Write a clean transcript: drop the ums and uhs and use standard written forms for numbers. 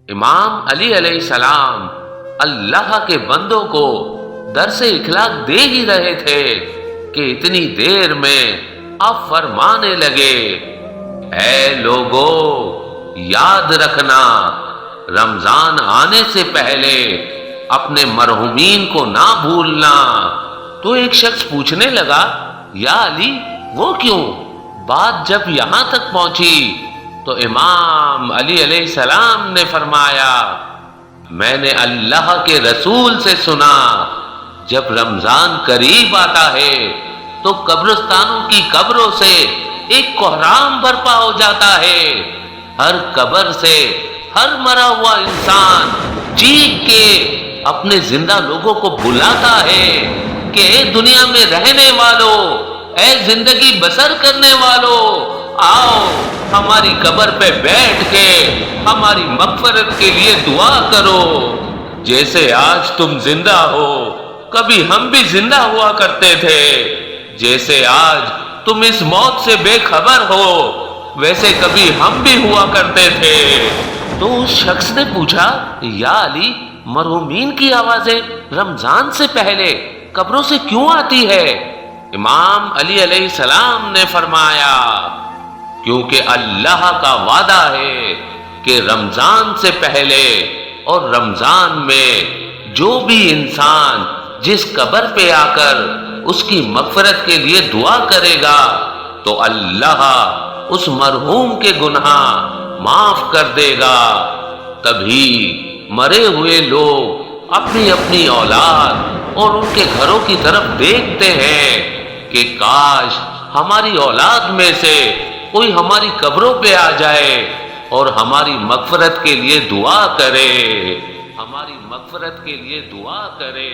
امام علی علیہ السلام اللہ کے بندوں کو درس اخلاق دے ہی رہے تھے کہ اتنی دیر میں آپ فرمانے لگے، اے لوگو، یاد رکھنا رمضان آنے سے پہلے اپنے مرحومین کو نہ بھولنا۔ تو ایک شخص پوچھنے لگا، یا علی وہ کیوں؟ بات جب یہاں تک پہنچی تو امام علی علیہ السلام نے فرمایا، میں نے اللہ کے رسول سے سنا جب رمضان قریب آتا ہے تو قبرستانوں کی قبروں سے ایک کوہرام برپا ہو جاتا ہے، ہر قبر سے ہر مرا ہوا انسان چیخ کے اپنے زندہ لوگوں کو بلاتا ہے کہ اے دنیا میں رہنے والوں، اے زندگی بسر کرنے والوں، آؤ ہماری قبر پہ بیٹھ کے ہماری مغفرت کے لیے دعا کرو۔ جیسے آج تم زندہ ہو، کبھی ہم بھی زندہ ہوا کرتے تھے۔ جیسے آج تم اس موت سے بے خبر ہو، ویسے کبھی ہم بھی ہوا کرتے تھے۔ تو اس شخص نے پوچھا، یا علی مرحومین کی آوازیں رمضان سے پہلے قبروں سے کیوں آتی ہے؟ امام علی علیہ السلام نے فرمایا، کیونکہ اللہ کا وعدہ ہے کہ رمضان سے پہلے اور رمضان میں جو بھی انسان جس قبر پہ آ کر اس کی مغفرت کے لیے دعا کرے گا تو اللہ اس مرحوم کے گناہ معاف کر دے گا۔ تبھی مرے ہوئے لوگ اپنی اپنی اولاد اور ان کے گھروں کی طرف دیکھتے ہیں کہ کاش ہماری اولاد میں سے کوئی ہماری قبروں پہ آ جائے اور ہماری مغفرت کے لیے دعا کرے، ہماری مغفرت کے لیے دعا کرے۔